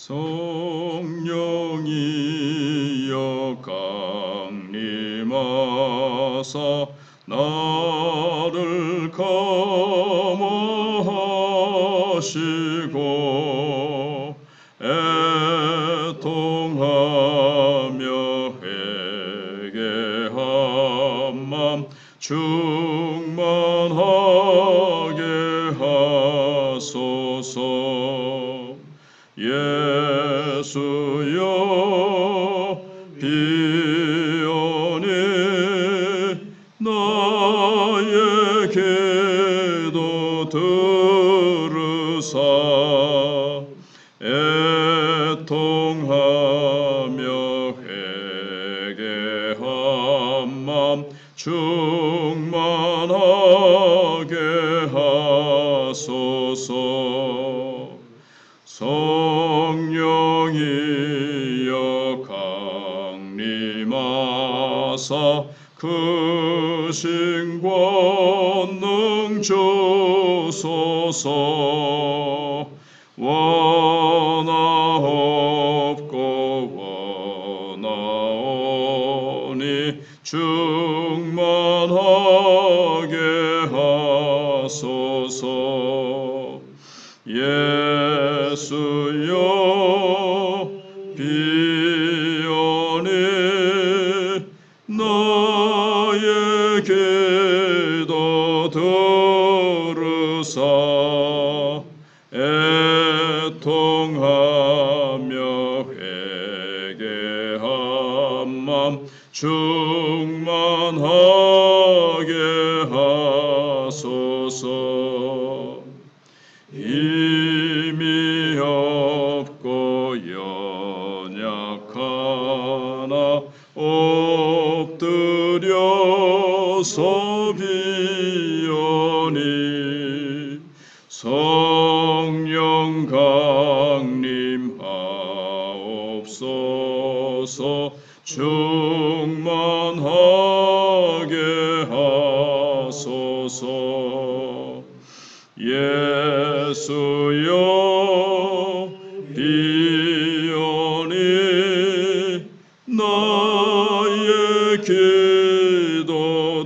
성령이여 강림하사 나를 감화하시고 애통하며 회개한 맘 충만하게 하소서. 예수여 비오니 나의 기도 들으사 애통하며 회개한 맘 충만하게 하소서. 성령이여 강림하사 그 신 권능 주소서. 원하옵고 원하오니 충만하게 하소서. 예수여 비오니 나의 기도 들으사 애통하며 회개한 맘 충만하게 하소서. 힘이 없고 연약하나 엎드려서 비오니 성령 강림하옵소서. 충만하게 하소서. 예수여 비오니 나의 기도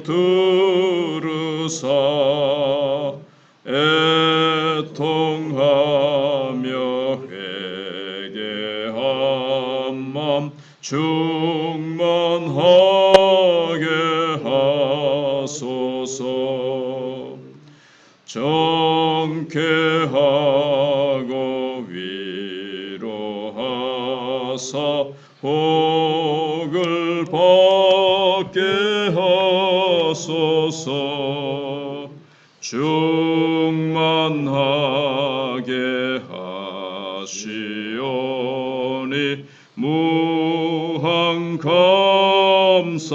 들으사 애통하며 회개한 맘 충만하게 하소서. 정케하고 위로하사 복을 받게 하소서. 충만하게 하시오니 무한 감사합니다.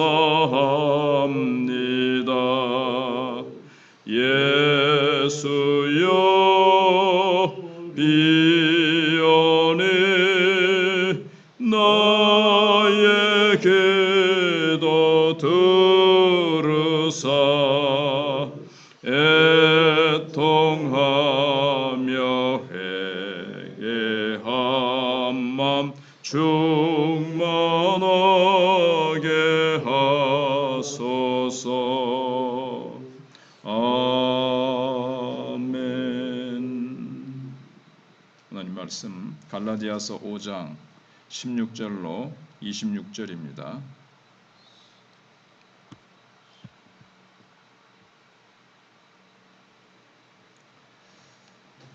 예수여 비오니 나의 기도 들으사 애통하며 회개한 맘 충만하게 하소서. 아멘. 하나님 말씀 갈라디아서 5장 16절로 26절입니다.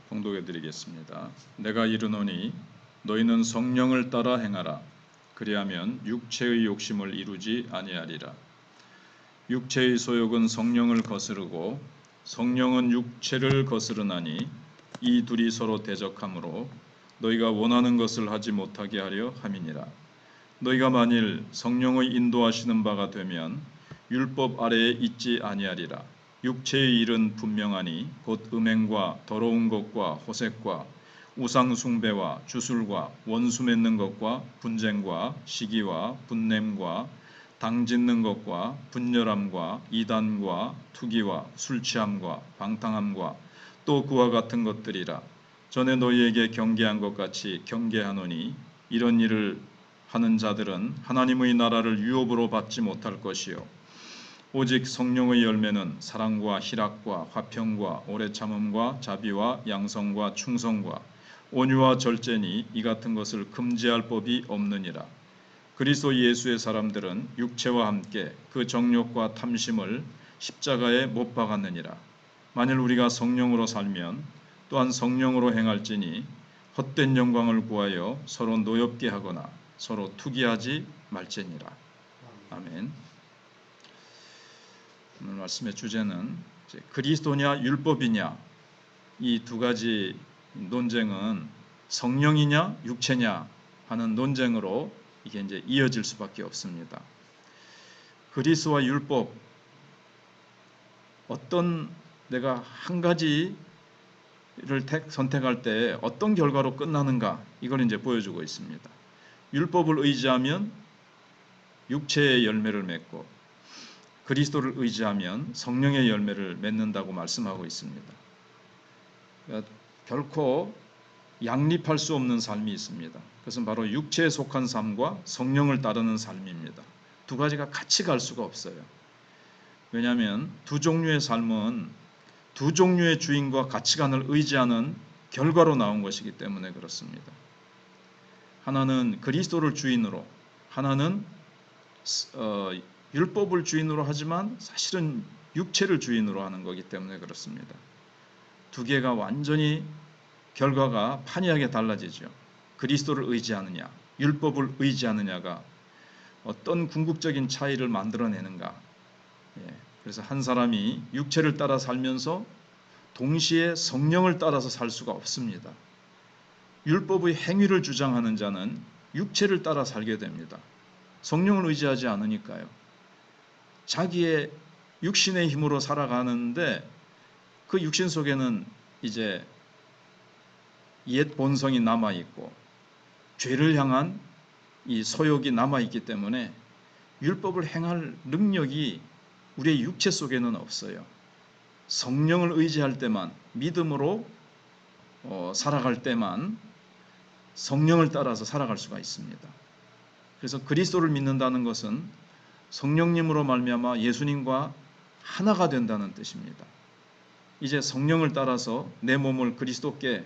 봉독해 드리겠습니다. 내가 이르노니 너희는 성령을 따라 행하라. 그리하면 육체의 욕심을 이루지 아니하리라. 육체의 소욕은 성령을 거스르고 성령은 육체를 거스르나니 이 둘이 서로 대적하므로 너희가 원하는 것을 하지 못하게 하려 함이니라. 너희가 만일 성령의 인도하시는 바가 되면 율법 아래에 있지 아니하리라. 육체의 일은 분명하니 곧 음행과 더러운 것과 호색과 우상 숭배와 주술과 원수 맺는 것과 분쟁과 시기와 분냄과 당짓는 것과 분열함과 이단과 투기와 술취함과 방탕함과 또 그와 같은 것들이라. 전에 너희에게 경계한 것 같이 경계하노니 이런 일을 하는 자들은 하나님의 나라를 유업으로 받지 못할 것이요 오직 성령의 열매는 사랑과 희락과 화평과 오래 참음과 자비와 양성과 충성과 온유와 절제니 이 같은 것을 금지할 법이 없느니라. 그리스도 예수의 사람들은 육체와 함께 그 정욕과 탐심을 십자가에 못 박았느니라. 만일 우리가 성령으로 살면 또한 성령으로 행할지니 헛된 영광을 구하여 서로 노엽게 하거나 서로 투기하지 말지니라. 아멘. 오늘 말씀의 주제는 그리스도냐 율법이냐, 이 두 가지 논쟁은 성령이냐 육체냐 하는 논쟁으로 이게 이제 이어질 수밖에 없습니다. 그리스도와 율법, 어떤 내가 한 가지를 선택할 때 어떤 결과로 끝나는가, 이걸 이제 보여주고 있습니다. 율법을 의지하면 육체의 열매를 맺고 그리스도를 의지하면 성령의 열매를 맺는다고 말씀하고 있습니다. 그러니까 결코 양립할 수 없는 삶이 있습니다. 그것은 바로 육체에 속한 삶과 성령을 따르는 삶입니다. 두 가지가 같이 갈 수가 없어요. 왜냐하면 두 종류의 삶은 두 종류의 주인과 가치관을 의지하는 결과로 나온 것이기 때문에 그렇습니다. 하나는 그리스도를 주인으로, 하나는 율법을 주인으로 하지만 사실은 육체를 주인으로 하는 거기 때문에 그렇습니다. 두 개가 완전히 결과가 판이하게 달라지죠. 그리스도를 의지하느냐, 율법을 의지하느냐가 어떤 궁극적인 차이를 만들어내는가. 그래서 한 사람이 육체를 따라 살면서 동시에 성령을 따라서 살 수가 없습니다. 율법의 행위를 주장하는 자는 육체를 따라 살게 됩니다. 성령을 의지하지 않으니까요. 자기의 육신의 힘으로 살아가는데 그 육신 속에는 이제 옛 본성이 남아있고 죄를 향한 이 소욕이 남아있기 때문에 율법을 행할 능력이 우리의 육체 속에는 없어요. 성령을 의지할 때만, 믿음으로 살아갈 때만 성령을 따라서 살아갈 수가 있습니다. 그래서 그리스도를 믿는다는 것은 성령님으로 말미암아 예수님과 하나가 된다는 뜻입니다. 이제 성령을 따라서 내 몸을 그리스도께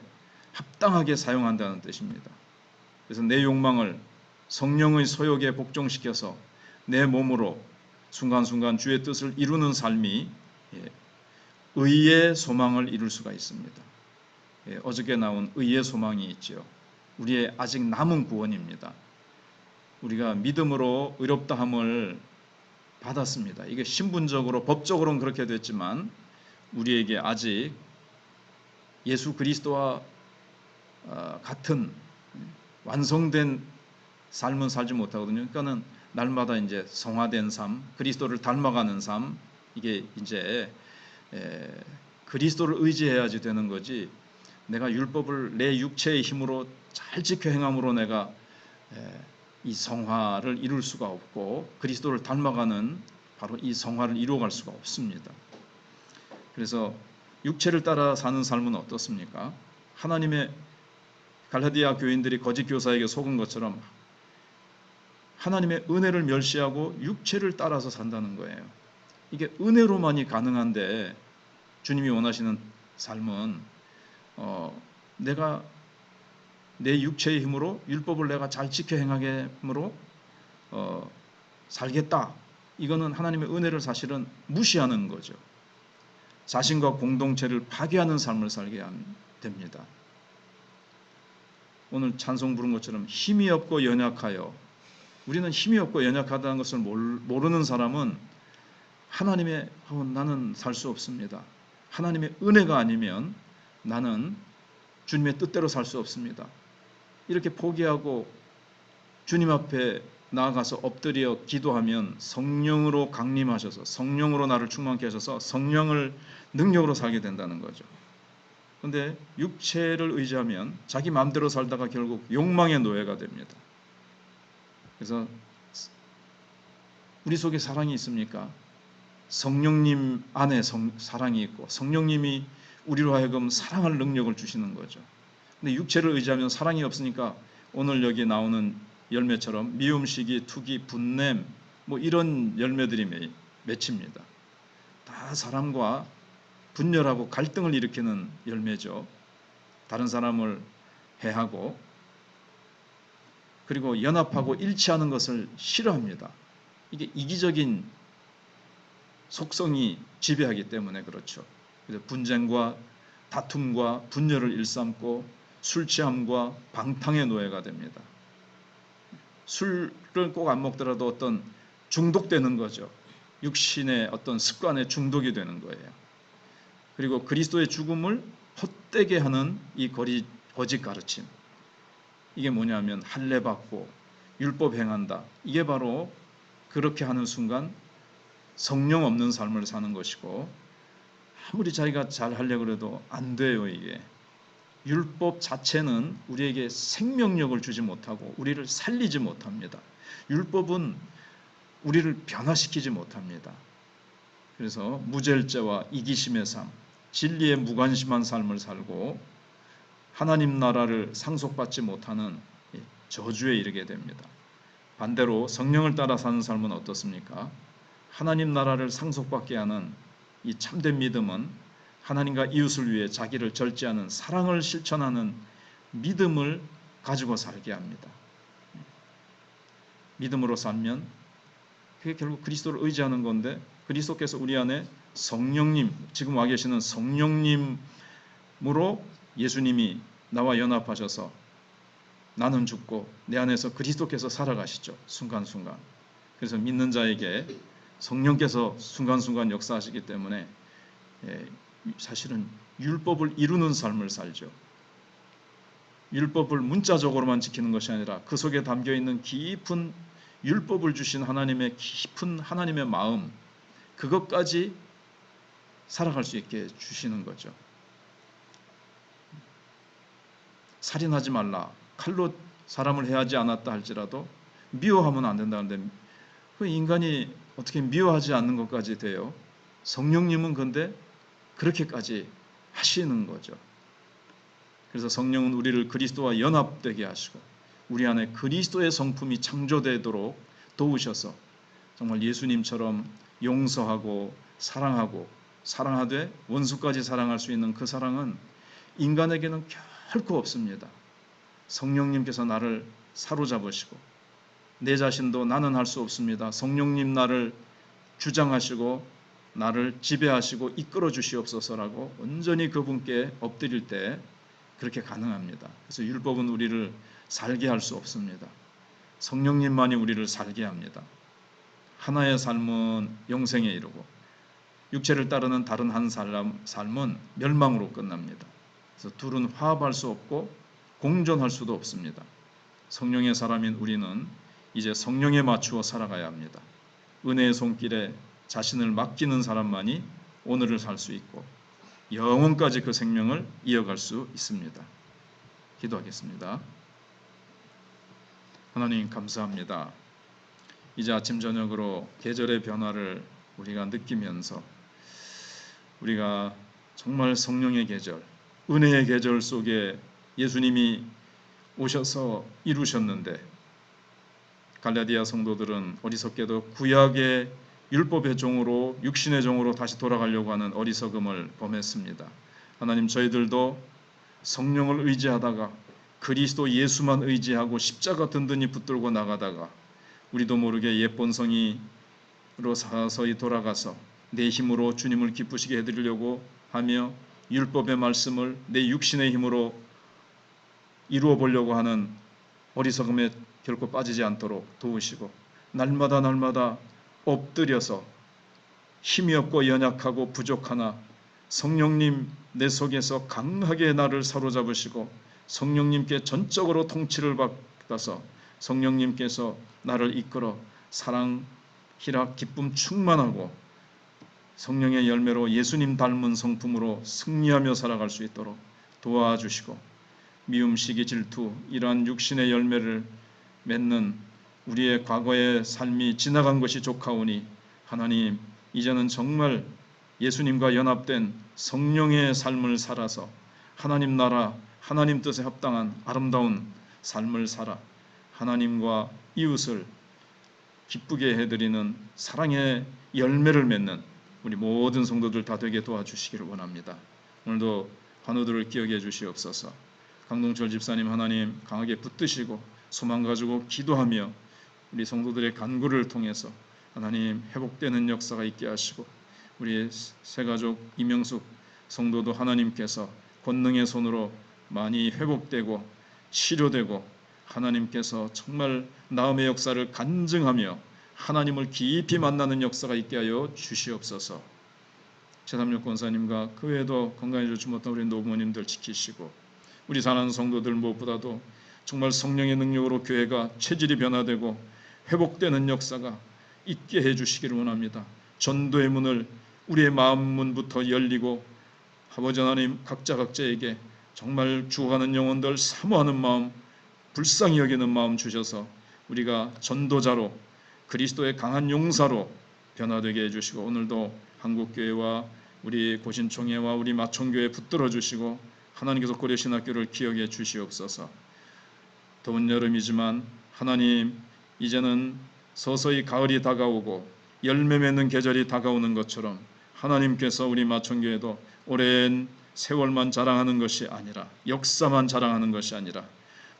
합당하게 사용한다는 뜻입니다. 그래서 내 욕망을 성령의 소욕에 복종시켜서 내 몸으로 순간순간 주의 뜻을 이루는 삶이 의의 소망을 이룰 수가 있습니다. 어저께 나온 의의 소망이 있죠. 우리의 아직 남은 구원입니다. 우리가 믿음으로 의롭다함을 받았습니다. 이게 신분적으로 법적으로는 그렇게 됐지만 우리에게 아직 예수 그리스도와 같은 완성된 삶은 살지 못하거든요. 그러니까는 날마다 이제 성화된 삶, 그리스도를 닮아가는 삶, 이게 이제 그리스도를 의지해야지 되는 거지. 내가 율법을 내 육체의 힘으로 잘 지켜 행함으로 내가 이 성화를 이룰 수가 없고 그리스도를 닮아가는 바로 이 성화를 이루어갈 수가 없습니다. 그래서 육체를 따라 사는 삶은 어떻습니까? 하나님의 갈라디아 교인들이 거짓 교사에게 속은 것처럼 하나님의 은혜를 멸시하고 육체를 따라서 산다는 거예요. 이게 은혜로만이 가능한데 주님이 원하시는 삶은 내가 내 육체의 힘으로 율법을 내가 잘 지켜 행함으로 살겠다. 이거는 하나님의 은혜를 사실은 무시하는 거죠. 자신과 공동체를 파괴하는 삶을 살게 됩니다. 오늘 찬송 부른 것처럼 힘이 없고 연약하여, 우리는 힘이 없고 연약하다는 것을 모르는 사람은 하나님의 나는 살 수 없습니다. 하나님의 은혜가 아니면 나는 주님의 뜻대로 살 수 없습니다. 이렇게 포기하고 주님 앞에 나아가서 엎드려 기도하면 성령으로 강림하셔서 성령으로 나를 충만케 하셔서 성령을 능력으로 살게 된다는 거죠. 그런데 육체를 의지하면 자기 마음대로 살다가 결국 욕망의 노예가 됩니다. 그래서 우리 속에 사랑이 있습니까? 성령님 안에 사랑이 있고 성령님이 우리로 하여금 사랑할 능력을 주시는 거죠. 근데 육체를 의지하면 사랑이 없으니까 오늘 여기 나오는 열매처럼 미움, 시기, 투기, 분냄 뭐 이런 열매들이 맺힙니다. 다 사람과 분열하고 갈등을 일으키는 열매죠. 다른 사람을 해하고 그리고 연합하고 일치하는 것을 싫어합니다. 이게 이기적인 속성이 지배하기 때문에 그렇죠. 그래서 분쟁과 다툼과 분열을 일삼고 술 취함과 방탕의 노예가 됩니다. 술을 꼭 안 먹더라도 어떤 중독되는 거죠. 육신의 어떤 습관에 중독이 되는 거예요. 그리고 그리스도의 죽음을 헛되게 하는 이 거짓 가르침. 이게 뭐냐면 할례 받고 율법 행한다. 이게 바로 그렇게 하는 순간 성령 없는 삶을 사는 것이고 아무리 자기가 잘 하려고 해도 안 돼요. 이게 율법 자체는 우리에게 생명력을 주지 못하고 우리를 살리지 못합니다. 율법은 우리를 변화시키지 못합니다. 그래서 무절제와 이기심의 삶, 진리에 무관심한 삶을 살고 하나님 나라를 상속받지 못하는 저주에 이르게 됩니다. 반대로 성령을 따라 사는 삶은 어떻습니까? 하나님 나라를 상속받게 하는 이 참된 믿음은 하나님과 이웃을 위해 자기를 절제하는 사랑을 실천하는 믿음을 가지고 살게 합니다. 믿음으로 살면 그게 결국 그리스도를 의지하는 건데 그리스도께서 우리 안에 성령님, 지금 와 계시는 성령님으로 예수님이 나와 연합하셔서 나는 죽고 내 안에서 그리스도께서 살아가시죠. 순간순간. 그래서 믿는 자에게 성령께서 순간순간 역사하시기 때문에 사실은 율법을 이루는 삶을 살죠. 율법을 문자적으로만 지키는 것이 아니라 그 속에 담겨있는 깊은 율법을 주신 하나님의 깊은 하나님의 마음, 그것까지 살아갈 수 있게 주시는 거죠. 살인하지 말라, 칼로 사람을 해하지 않았다 할지라도 미워하면 안 된다는데 그 인간이 어떻게 미워하지 않는 것까지 돼요? 성령님은 근데 그렇게까지 하시는 거죠. 그래서 성령은 우리를 그리스도와 연합되게 하시고 우리 안에 그리스도의 성품이 창조되도록 도우셔서 정말 예수님처럼 용서하고 사랑하되 원수까지 사랑할 수 있는 그 사랑은 인간에게는 결코 없습니다. 성령님께서 나를 사로잡으시고 내 자신도 나는 할 수 없습니다. 성령님 나를 주장하시고 나를 지배하시고 이끌어 주시옵소서라고 온전히 그분께 엎드릴 때 그렇게 가능합니다. 그래서 율법은 우리를 살게 할 수 없습니다. 성령님만이 우리를 살게 합니다. 하나의 삶은 영생에 이르고 육체를 따르는 다른 한 삶은 멸망으로 끝납니다. 그래서 둘은 화합할 수 없고 공존할 수도 없습니다. 성령의 사람인 우리는 이제 성령에 맞추어 살아가야 합니다. 은혜의 손길에 자신을 맡기는 사람만이 오늘을 살 수 있고 영원까지 그 생명을 이어갈 수 있습니다. 기도하겠습니다. 하나님 감사합니다. 이제 아침 저녁으로 계절의 변화를 우리가 느끼면서 우리가 정말 성령의 계절, 은혜의 계절 속에 예수님이 오셔서 이루셨는데 갈라디아 성도들은 어리석게도 구약의 율법의 종으로 육신의 종으로 다시 돌아가려고 하는 어리석음을 범했습니다. 하나님 저희들도 성령을 의지하다가 그리스도 예수만 의지하고 십자가 든든히 붙들고 나가다가 우리도 모르게 옛 본성이로 서서히 돌아가서 내 힘으로 주님을 기쁘시게 해드리려고 하며 율법의 말씀을 내 육신의 힘으로 이루어 보려고 하는 어리석음에 결코 빠지지 않도록 도우시고 날마다 엎드려서 힘이 없고 연약하고 부족하나 성령님 내 속에서 강하게 나를 사로잡으시고 성령님께 전적으로 통치를 받아서 성령님께서 나를 이끌어 사랑, 희락, 기쁨 충만하고 성령의 열매로 예수님 닮은 성품으로 승리하며 살아갈 수 있도록 도와주시고 미움, 시기, 질투 이러한 육신의 열매를 맺는 우리의 과거의 삶이 지나간 것이 좋카오니 하나님 이제는 정말 예수님과 연합된 성령의 삶을 살아서 하나님 나라 하나님 뜻에 합당한 아름다운 삶을 살아 하나님과 이웃을 기쁘게 해드리는 사랑의 열매를 맺는 우리 모든 성도들 다 되게 도와주시기를 원합니다. 오늘도 환우들을 기억해 주시옵소서. 강동철 집사님 하나님 강하게 붙드시고 소망 가지고 기도하며 우리 성도들의 간구를 통해서 하나님 회복되는 역사가 있게 하시고 우리 새가족 이명숙 성도도 하나님께서 권능의 손으로 많이 회복되고 치료되고 하나님께서 정말 나음의 역사를 간증하며 하나님을 깊이 만나는 역사가 있게 하여 주시옵소서. 최삼육 권사님과 그 외에도 건강해지지 못한 우리 노부모님들 지키시고 우리 사랑하는 성도들 무엇보다도 정말 성령의 능력으로 교회가 체질이 변화되고 회복되는 역사가 있게 해주시기를 원합니다. 전도의 문을 우리의 마음 문부터 열리고 아버지 하나님 각자에게 정말 죽어가는 영혼들 사모하는 마음, 불쌍히 여기는 마음 주셔서 우리가 전도자로 그리스도의 강한 용사로 변화되게 해주시고 오늘도 한국교회와 우리 고신총회와 우리 마천교회 붙들어 주시고 하나님께서 고려신학교를 기억해 주시옵소서. 더운 여름이지만 하나님 이제는 서서히 가을이 다가오고 열매 맺는 계절이 다가오는 것처럼 하나님께서 우리 마천교회도 오랜 세월만 자랑하는 것이 아니라 역사만 자랑하는 것이 아니라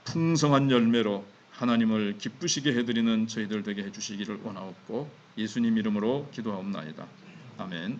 풍성한 열매로 하나님을 기쁘시게 해드리는 저희들 되게 해주시기를 원하옵고 예수님 이름으로 기도하옵나이다. 아멘.